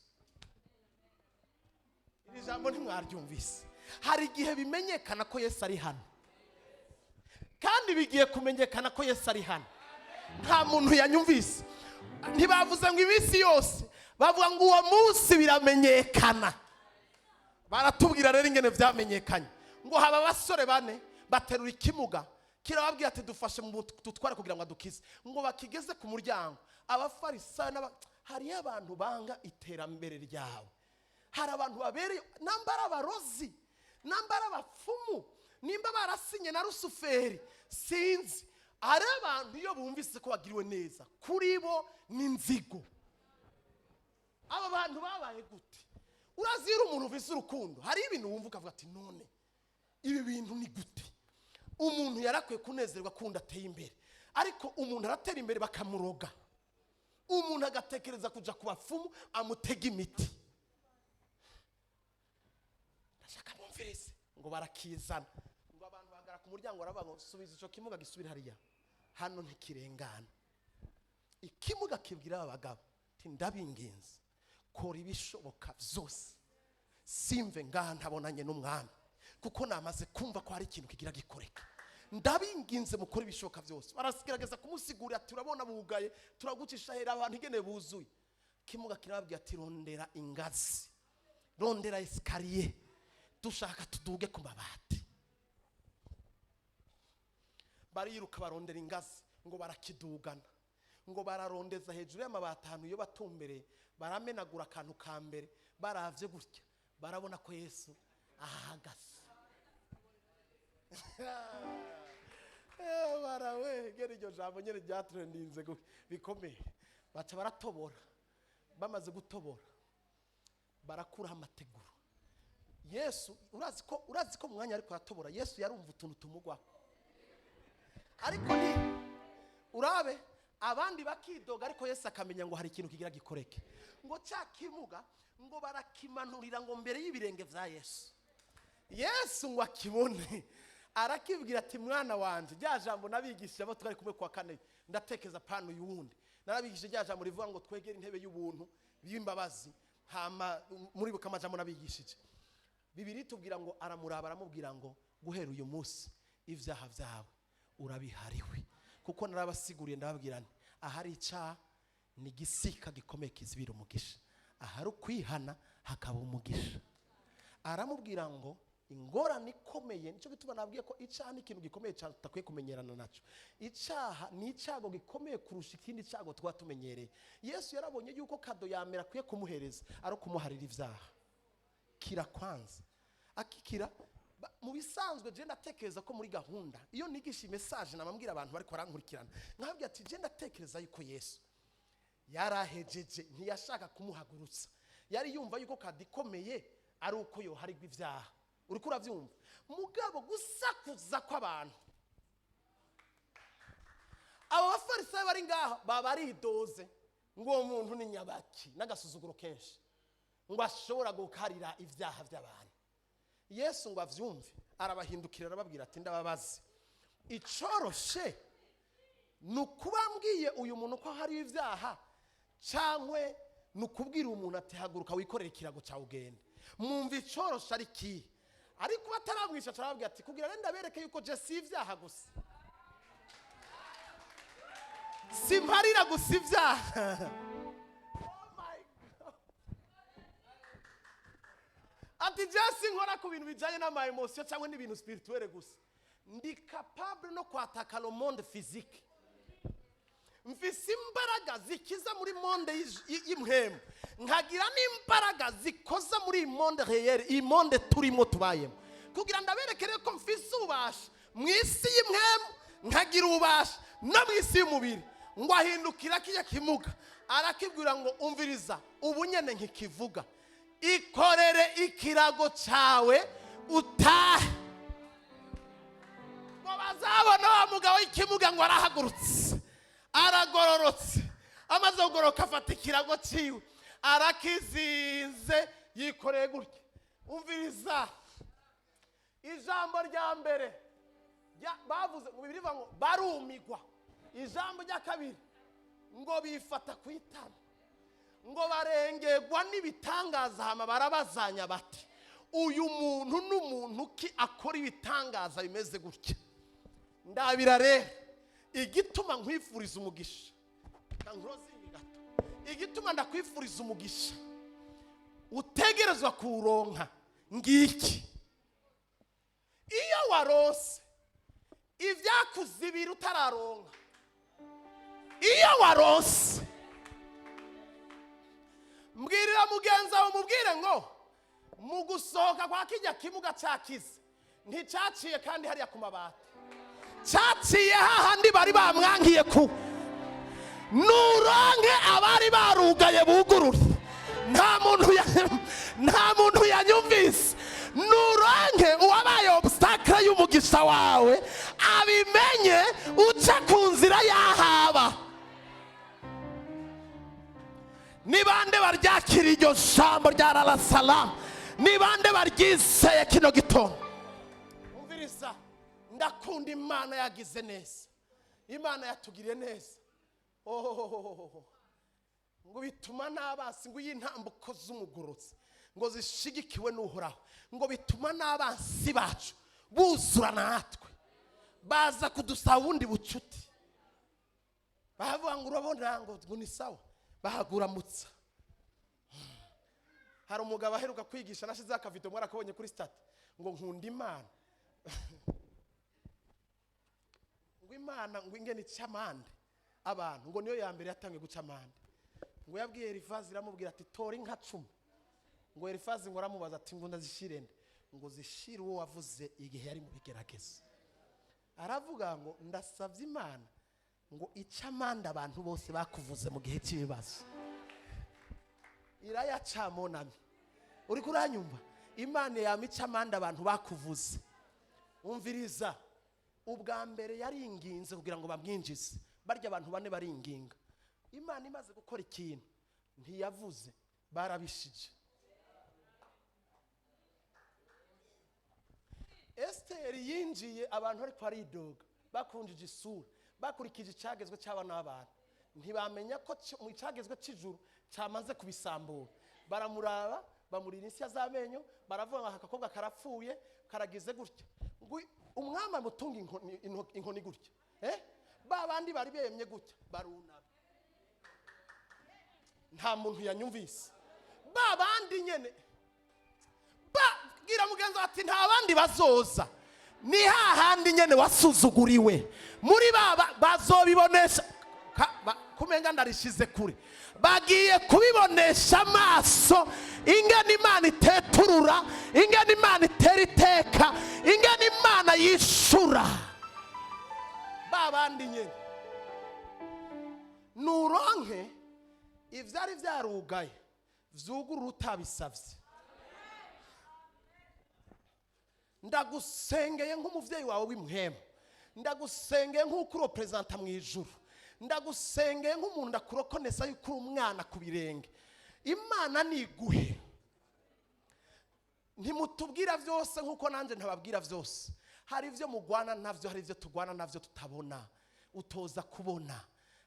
Speaker 1: Iri jambo ntimwaryumvise. Hari igihe bimenyekana ko Yesu ari hano, kandi bigiye kumenyekana ko Yesu ari hano. Nta muntu yanyumvise. Ntibavuze ngo iminsi yose, bavuga ngo uwo munsi biramenyekana. Baratubwira rero ingene vyamenyekanye ngo haba abasore bane baterura ikimuga kirababwira ati dufashe mu tutware kugira ngo adukize. Ngo bakigeze ku muryango, abafarisayo hari abantu banga iterambere ryawe. Hari abantu babereye nambara abarozi, nambara abapfumu, nimba barasinye na Rusuferi sinzi. Hari abantu iyo bumvise ko bagiriwe neza kuri bo n'inzigo. Aba bantu babaye gute? Urazira umuntu uvise urukundo, hari ibintu wumva ukavuga ati none ibi bintu ni gute? Umuntu yarakwiye kunezerwa kundi ateye imbere, ariko umuntu aratera imbere bakamuroga. Umuntu agatekereza kuja ku bapfumu amutega imiti. Ndashaka mumvirize ngo barakizana, ngo abantu bagara ku muryango baravuga ngo subiza ico kimuga gisubira hariya, hano ntikirengana. Ikimuga kibwira abagabo ati ndabinginze kora ibishoboka vyose simve ngaha ntabonanye n'umwami, kuko namaze kumva ko hari ikintu kigira gikoreka. Ndabinginze mukora ibishoboka vyose. Barasigerageza kumusigurira ati urabona bugaye, turagucisha hera abantu igene buzuye. Kimuga kirababwira ati rondera ingazi, rondera escalier, dushaka tuduge ku mabati. Bariruka barondera ingazi, ngo barakidugana, ngo bararondeza hejuru y'amabati ahantu iyo batumbereye, baramenagura akantu ka mbere, baravye gutya barabona ko Yesu ahagaze. Barawe gere iryo jambo nyene ryatrendinze bikomeye. Baca baratobora, bamaze gutobora barakuraho amateguro. Yesu urazi ko mwanya ariko aratobora Yesu yarumva utuntu tumugwako. Ariko ni urabe abandi bakidoga, ariko Yesu akamenya ngo hari ikintu kigira gikoreke. Ngo cya kimuga ngo barakimanurira ngo mbere y'ibirenge vya Yesu. Yesu ngo akibone arakibwira ati mwana wanje, rya jambo nabigishije abo twari kumwe kwa kane ndatekeza pano y'uwundi. Narabigishije rya jambo rivuga ngo twegere intebe y'ubuntu y'imbabazi, hama muri bukamajambo nabigishije. Bibiri tubwira ngo aramuraba aramubwira ngo guhera uyu munsi ivyaha vyawe urabihariwe, kuko narabasiguriye ndababwira nti ahari icaha ni gisika gikomeye kizibira umugisha, ahari ukwihana hakaba umugisha. Aramubwira ngo ingorane ikomeye, nico gituma nabwiye ko icaha ni ikintu gikomeye cyane tutakwiye kumenyerana naco. Icaha ni icago gikomeye kurusha ikindi cago twatumenyereye. Yesu yarabonye yuko kado yamera akwiye kumuhereza ari kumuharira ivyaha. Kira kwanza akikira. Mu bisanzwe je ndatekereza ko muri gahunda iyo nigisha message namambwira abantu bari kwarankurikirana, nkabwira ati je ndatekereza yuko Yesu yarahejeje, ntiyashaka kumuhagurutsa, yari yumva yuko kadikomeye ari uko yo harigwa ivyaha. Uriko uravyumva? Mugabo gusakuza kw'abantu, abo bafarisayo bari ngaho babaridoze ngo uwo muntu ni nyabaki n'agasuzuguro kenshi, ngo ashobora gukarira ivyaha by'abantu. Yesu ngo avyumve arabahindukira arababwira ati ndababaze, icoroshe nukubambwiye uyu muntu ko hari ivyaha, cankwe nukubwira umuntu ati haguruka wikorere ikirago cyawe ugende. mwumva icorosha ari kihe ariko bataramwisha arababwira ati kugira ngo ndabereke yuko je si ibyaha gusa simparira gusa ibyaha. Ati jasi nkora ku bintu bijanye n'ama emotion cyangwa n'ibintu spirituel gusa ndi capable no kwataka le monde physique mfise imbaraga zikiza muri monde y'imhemu nkagira n'imbaraga zikoza muri monde réel i monde turimo tubayemo kugira ndaberekere ko mfise ubasha mu isi y'imhemu nkagira ubasha no mu isi y'umubiri ngo ahindukira kiya kimuga arakibwira ngo umviriza ubu nyene nkikivuga ikorere ikirago cawe utahe ngo bazabona wa mugabo w'ikimuga ngo arahagurutse aragororotse amaze kugoroka afata ikirago ciwe arakizinze yikoreye gutya umviriza ijambo rya mbere bavuze mu bibiri ngo barumigwa ijambo rya kabiri ngo bifata kwitama ngo barengegwa n'ibitangaza hama barabazanya bati uyu muntu n'umuntu ki akora ibitangaza bimeze gutya ndabira rero igituma nkwifuriza umugisha kangrozingi gato igituma ndakwifuriza umugisha utegerezwa kuronka ngiki iyo warose ivyakuzibira utararonka iyo warose mbwirira mugenza wawe mubwire ngo mu gusohoka kwa kijya kimuga cyakize nticyaciye kandi hariya ku mabati cyaciye hahandi bari bamwangiye ku nuronke abari barugaye bugurure nta muntu yanyumvise nuronke uwabaye obstacle y'umugisha wawe abimenye uca ku nzira yahaba. Ni bande baryakira iryo jambo rya rarasalamu ni bande baryizeye kino gitondo umviriza ndakunda imana yagize neza imana yatugiriye neza ngo bituma n'abansi ngo y'intambuko z'umugorotsi ngo zishigikiwe n'uhoraho ngo bituma n'abansi bacu buzura natwe baza kudusaba ubundi bucuti bavuga ngo urabona ngo ni sawa bahaguramutsa. Hari umugabo aheruka kwigisha nashize akavido mwarakabonye kuri stat ngo nkunda imana ngo imana ngo ingene icamande abantu ngo niyo ya mbere yatangiye gucamande ngo yabwiye Elifazi iramubwira ati tora inka 10 ngo Elifazi ngo aramubaza ati ngo ndazishirende ngo zishire uwo wavuze igihe yari mu bigerageza aravuga ngo ndasavye imana ngo icamanda abantu bose bakuvuze mu gihe cy'ibibazo iraya camonami uri kuranyumva imana yamicamanda abantu bakuvuze umviriza ubwa mbere yaringinze kugira ngo bamwinjize barya abantu bane baringinga imana imaze gukora ikintu ntiyavuze barabishije. Esther yinjiye abantu ariko aridoga bakunjije isura bakurikije icagezwe cy'abana b'abantu ntibamenya ko mu icagezwe cy'ijuru cyamaze kubisambura baramuraba bamurira insya z'amenyo baravuga ngo akakobwa karapfuye karagize gutya ngo umwami amutunga inkoni gutya babandi bari bemye gutya barunama nta muntu yanyumvise babandi nyene gira mugenzi ati nta bandi bazoza ni hahandi nyene wasuzuguriwe muri baba bazobibonesha kumenga ndarishize kure bagiye kubibonesha amaso ingene imana iteturura ingene imana itera iteka ingene imana yishura babandi nyene nuronke ivyari vyarugaye vyugurura utabisavye. Ndagusengeye nk'umuvyeyi wawe w'imhemu ndagusengeye nk'uko urepresenta mu ijuru ndagusengeye nk'umuntu ndakurokonesa yuko umwana ku birenge imana niguhe ntimutubwira byose nk'uko nanje ntababwira byose hari ivyo mugwana navyo hari ivyo tugwana navyo tutabona utoza kubona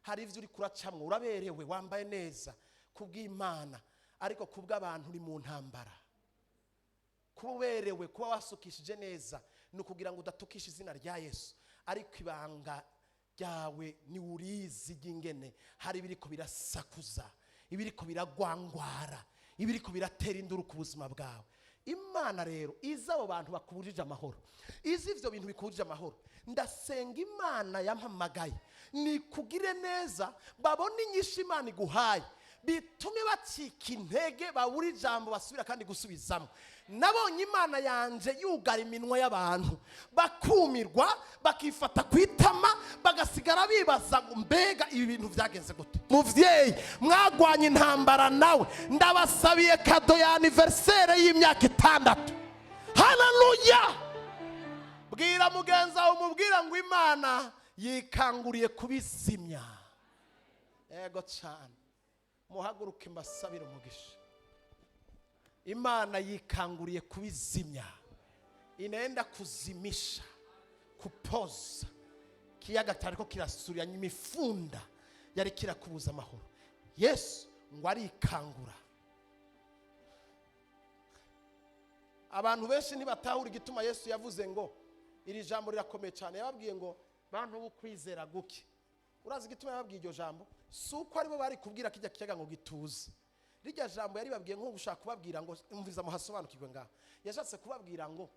Speaker 1: hari ivyo uri kuracamwe uraberewe wambaye neza kubw'Imana ariko kubw'abantu uri mu ntambara kuba uberewe, kuba wasukishije neza, ni ukugira ngo udatukisha izina rya Yesu. Ariko ibanga ryawe ni urizi ry'ingene hari ibiriko birasakuza, ibiriko biragwangwara, ibiriko biratera induru ku buzima bwawe. Imana rero izi abo bantu bakubujije amahoro, izi ivyo bintu bikubujije amahoro. Ndasenga Imana yampamagaye ni kugire neza, babone inyishu Imana iguhaye, bitume bacika intege, babura ijambo basubira kandi gusubizamo. Nabonye Imana yanje yugara iminwa y'abantu bakumirwa, bakifata kwitama, bagasigara bibaza ngo mbega ibi bintu byagenze gute. Muvyeyi mwagwanye intambara nawe, ndabasabiye kado ya anniversaire y'imyaka 6. Haleluya! Bwira mugenza wawe, umubwira ngo Imana yikanguriye kubizimya. Ego cyane, muhaguruke mbasabire umugisha. Imana yikanguriye kubizimya, inaenda kuzimisha, kupoza kiyaga tariko kirasuranya imifunda yari kirakubuza amahoro. Yesu ngo arikangura. Abantu benshi ntibatahura igituma Yesu yavuze ngo iri jambo rirakomeye cyane. Yababwiye ngo bantu bukwizera guke. Urazi igituma yababwiye iryo jambo? Suko aribo bari kubwira kijya kiyaga ngo gituze. Rijya jambo yari babwiye nko gushaka kubabwira ngo umviza muhasobanukirwe ngaho. Yashatse kubabwira ngo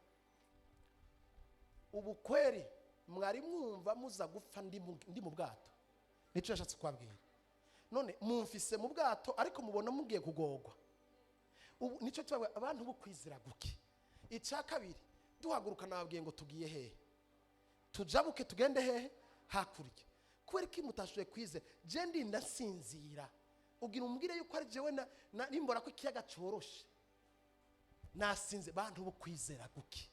Speaker 1: ubukweri mwari mwumva muza gupfa ndi mu bwato. Nico yashatse kubabwira. None mumfise mu bwato ariko mubona mugiye kugogwa. Nico tubabwira abantu bukwizera guke. Icya kabiri, duhaguruka nababwiye ngo tugiye hehe? Tujabuke tugende hehe? Hakurya. Kubera ko mutashoboye kwizera, je ndi ndasinzira. Ugira umubwire yuko ari jewe nimbora ko ikiyaga coroshe. Nasinze. Bantu bukwizera guke.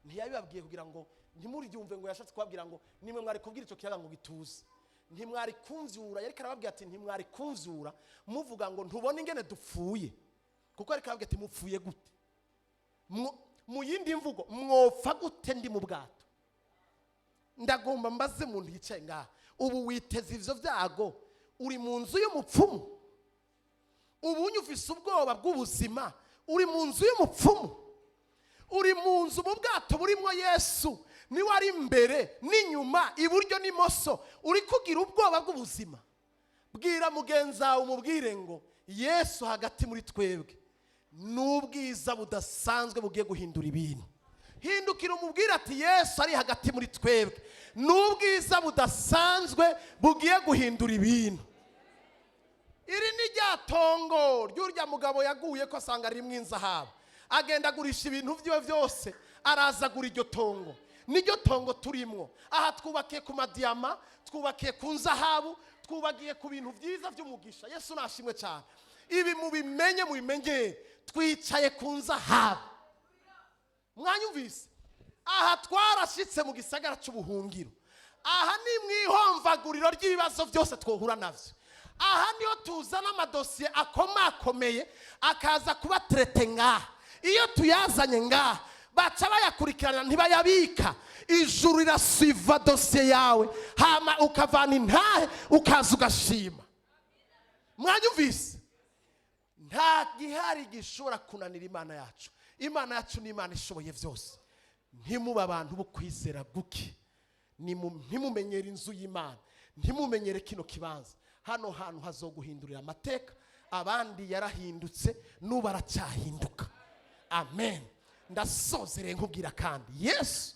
Speaker 1: Ntiyabibabwiye kugira ngo ntimuryumve ngo yashatse kubabwira ngo nimwe mwari kubwira ico kiyaga ngo gituze. Ntimwari kumvyura. Yari karababwiye ati ntimwari kumvyura muvuga ngo ntubone ingene dupfuye. Kuko yari karababwiye ati mupfuye gute? Mu yindi mvugo, mwopfa gute ndi mu bwato? Ndagomba mbaze muntu yicaye ngaha, ubu witeze ivyo vyago, uri mu nzu y'umupfumu? Ubu unyufise ubwoba bw'ubuzima, uri mu nzu y'umupfumu? Uri mu nzu mu bwato burimo Yesu, ni wari imbere n'inyuma, iburyo n'imoso, uri kugira ubwoba bw'ubuzima? Bwira mugenza umubwire ngo Yesu hagati muri twebwe n'ubwiza budasanzwe bugiye guhindura ibintu. Hindukira umubwira ati Yesu ari hagati muri twebwe n'ubwiza budasanzwe bugiye guhindura ibintu. Iri ni ryatongo ry'urya mugabo yaguye ko asanga rimwe inzahabu, agenda agurisha ibintu byiwe byose, arazagura iryo tongo. Niryo tongo turimwo. Aha twubakiye ku madiyama, twubakiye ku nzahabu, twubakiye ku bintu byiza by'umugisha. Yesu nashimwe cyane. Ibi mubimenye, twicaye ku nzahabu. Mwanyumvise? Aha twarashitse mu gisagara cy'ubuhungiro. Aha ni mwihomvaguriro ry'ibibazo byose twohura navyo. Aha niyo tuzana amadosiye akomakomeye akaza kuba traité ngaha. Iyo tuyazanye ngaha baca bayakurikirana ntibayabika. Ijuru rirasiva dosiye yawe, hama ukavana intahe ukaza ugashima. Mwanyumvise? Nta gihari gishobora kunanira Imana yacu. Imana yacu ni Imana ishoboye byose. Ntimuba abantu bukwizera guke. Ntimumenyere inzu y'Imana, ntimumenyere kino kibanza. Hano hantu hazoguhindurira amateka. Abandi yarahindutse n'ubu aracyahinduka. Amen. Ndasozereye nkubwira kandi Yesu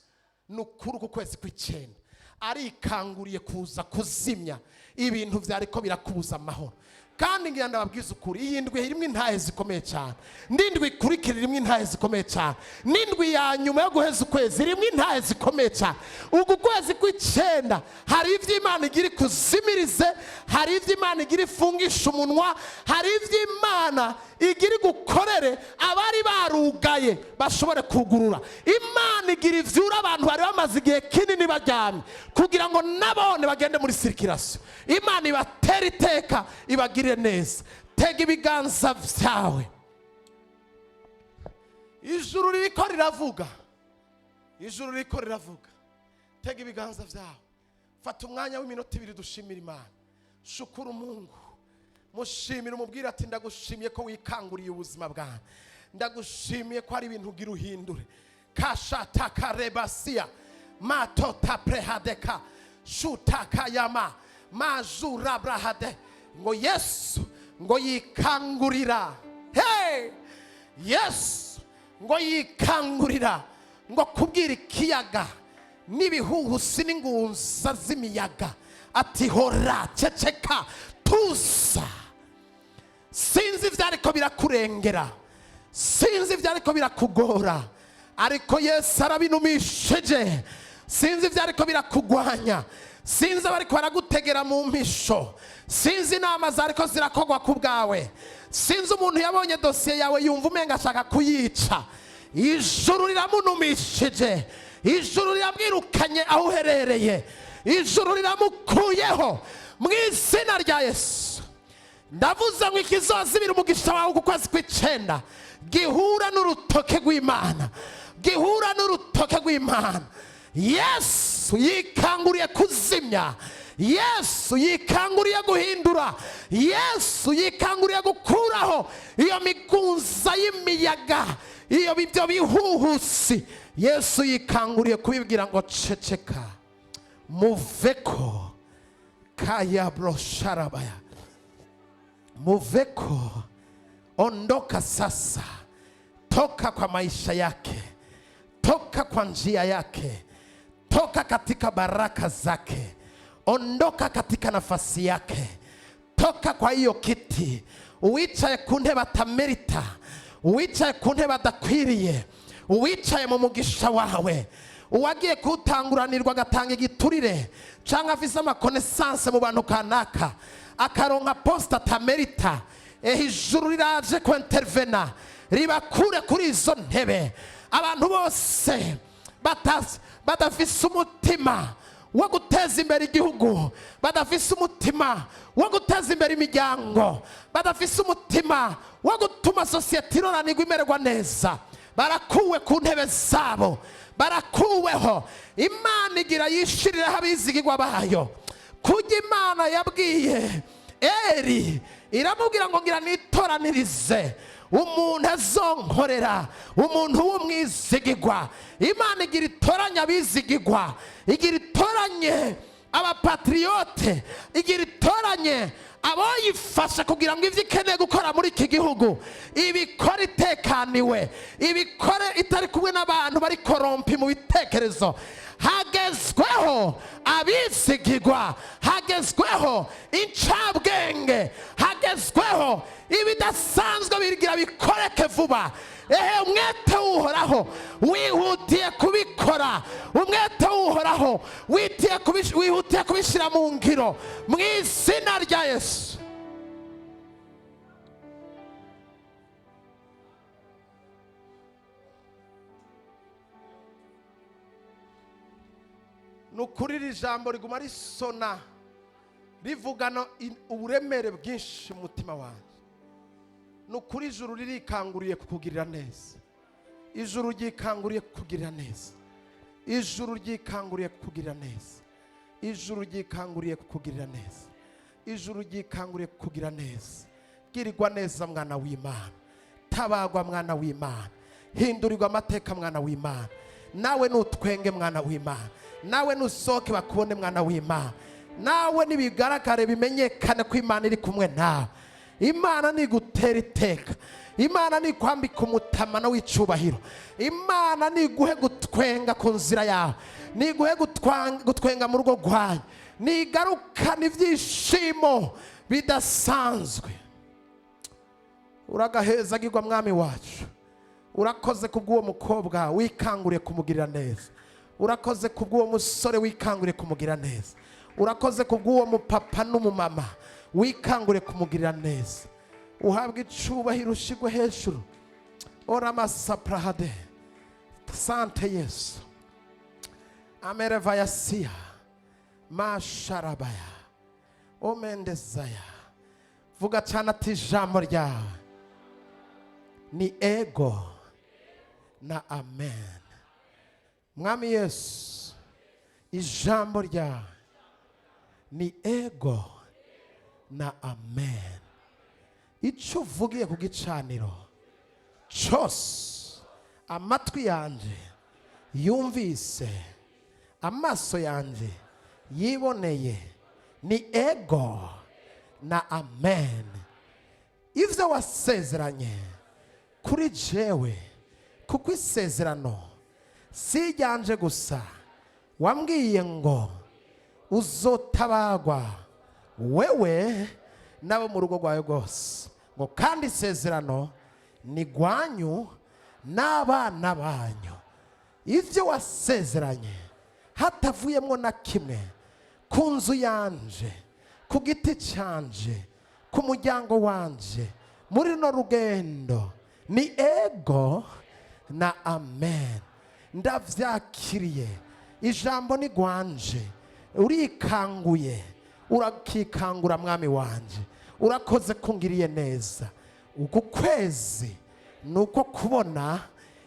Speaker 1: nukuri ku kwezi kw'Icyenda arikanguriye kuza kuzimya ibintu byariko birakubuza amahoro. Kandi ngira ndababwiza ukuri, iyi ndwi irimwe intahe zikomeye cyane. Ndindwi kurikira irimwe intahe zikomeye cyane. Nindwi ya nyuma yo guheza ukwezi irimwe intahe zikomeye cyane. Ugu kwezi kw'Icyenda hari ivyo Imana igira kuzimirize, hari ivyo Imana igira ifungisha umunwa, hari ivyo Imana igira gukorere abari barugaye bashobore kugurura. Imana igira ivyura abantu bari bamaze igihe kinini baryamye kugira ngo nabone bagende muri circulation. Imana ibatera iteka, ibagirire neza. Tega ibiganza vyawe. Ijuru ririko riravuga. Ijuru ririko riravuga. Tega ibiganza vyawe. Fata umwanya w'iminota 2 dushimira Imana. Shukuru Mungu. Mushimira umubwira ati ndagushimiye ko wikanguriye ubuzima bwawe. ndagushimiye ko ari ibintu ugira uhindure. Kashata karebasia matota prehadeka shutaka yama majura brahade ngo Yesu ngo yikangurira. Hey Yesu ngo yikangurira ngo kubwira ikiyaga n'ibihuhusi n'ingunza z'imiyaga ati hora ceceka tusa. Sinzi ivyariko birakurengera, sinzi ivyariko birakugora, ariko Yesu arabinumishije. Sinzi ivyariko birakugwanya, sinzi abariko baragutegera mu mpisho, sinzi inama zariko zirakogwa ku bwawe, sinzi umuntu yabonye dosiye yawe yumva umenga ashaka kuyica. Ijuru riramunumishije, ijuru riramwirukanye aho uherereye, ijuru riramukuyeho mu izina rya Yesu. Ndavuze ngo ikizozibira umugisha wawe ku kwezi kw'icenda gihura n'urutoke rw'Imana, gihura n'urutoke rw'Imana. Yesu yikanguriye kuzimya, Yesu yikanguriye guhindura, Yesu yikanguriye gukuraho iyo migunza y'imiyaga, iyo bibyo bihuhusi. Yesu yikanguriye kubibwira ngo ceceka muveko kaya brosharabaya, muveko, ondoka sasa, toka kwa maisha yake, toka kwa njia yake, toka katika baraka zake, ondoka katika nafasi yake, toka kwa hiyo kiti uwicaye ku ntebe atamerita, uwicaye ku ntebe adakwiriye, uwicaye mu mugisha wawe, uwagiye kutanguranirwa agatanga igiturire cyangwa afise amakonesanse mu bantu kanaka akaronka posta tamerita. Ijuru riraje ko intervena ribakure kuri izo ntebe. Abantu bose badafise umutima wo guteza imbere igihugu, badafise umutima wo guteza imbere imiryango, badafise umutima wo gutuma sosiyete iroranirwa imererwa neza, barakuwe ku ntebe zabo, barakuweho. Imana igira yishiriraho abizigirwa bayo. Kujya Imana yabwiye Eri iramubwira ngo ngira nitoranirize umuntu azonkorera, umuntu w'umwizigirwa. Imana igira itoranya abizigirwa, igira itoranye abapatriote, igira itoranye aboyifasha kugira ngo ivyo ikeneye gukora muri iki gihugu ibikore itekaniwe, ibikore itari kumwe n'abantu bari korompi mu bitekerezo. Hagezweho abizigirwa, hagezweho incabwenge, hagezweho ibidasanzwe bigira bikoreke vuba. Umwete uhoraho wihutiye kubikora, umwete uhoraho wihutiye kubishira mu ngiro mu izina rya Yesu. Nukuri iri jambo riguma risona rivugana uburemere bwinshi mu mutima wanjye. Nukuri ijuru ririkanguriye kukugirira neza, ijuru ryikanguriye kukugirira neza, ijuru ryikanguriye kukugirira neza, ijuru ryikanguriye kukugirira neza, ijuru ryikanguriye kukugirira neza. Girirwa neza mwana w'Imana, tabagwa mwana w'Imana, hindurirwa amateka mwana w'Imana. Nawe nutwenge mwana w'Imana, nawe nusoke bakubone mwana w'Imana, nawe nibigaragare bimenyekane ko Imana iri kumwe nawe. Imana ni gutera iteka, Imana ni kwambika umutamana w'icubahiro, Imana ni guhe gutwenga ku nzira yawe, ni guhe gutwenga mu rugo rwanyu, ni garukana ibyishimo bidasanzwe. Uragahezagirwa mwami wacu, urakoze kubw'uwo mukobwa wikanguriye kumugirira neza, urakoze kubw'uwo musore wikanguriye kumugirira neza, urakoze kubw'uwo mupapa n'umumama wikangure kumugirira neza. Uhabwe icubahiro ushigwe hejuru. Ora masaprahade. Sante Yesu. Amerevaya siya masharabaya omendezaya. Vuga cyane ati ijambo ryawe ni ego na amen. Mwami Yesu, ijambo ryawe ni ego na amen. Icyo uvugiye ku gicaniro cyose amatwi yanjye yumvise, amaso yanjye yiboneye, ni ego na amen. Ibyo wasezeranye kuri jewe, kuko isezerano si iryanje gusa, wambwiye ngo uzotabagwa wewe nabo mu rugo rwawe rwose, ngo kandi isezerano ni rwanyu n'abana banyu. Ibyo wasezeranye hatavuyemo na kimwe, ku nzu yanje, ku giti cyanje, ku muryango wanje, muri no rugendo, ni ego na amen. Ndavyakiriye, ijambo ni rwanje, urikanguye, urakikangura mwami wanje, urakoze kungiriye neza. Uku kwezi nuko kubona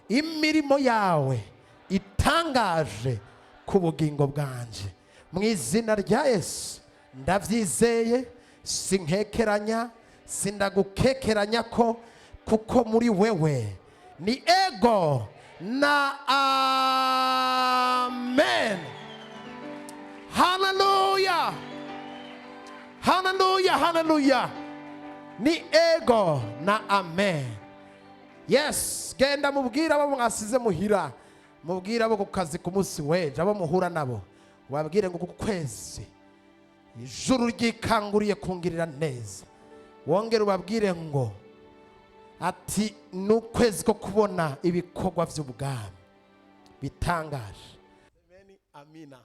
Speaker 1: imirimo yawe itangaje ku bugingo bwanje, mu izina rya Yesu ndavyizeye, sinkekeranya, sindagukekeranya ko, kuko muri wewe ni ego na amen. Hallelujah, hallelujah, hallelujah. Ni ego na amen. Yes, genda mubwira abo mwasize muhira, mubwira abo ku kazi ku munsi weje, abo muhura nabo, wabwire ngo kuku kwezi ijuru ryikanguriye kungirira neza. Wongere ubabwire ngo ati n'ukwezi ko kubona ibikorwa by'ubwami bitangaje. Amina.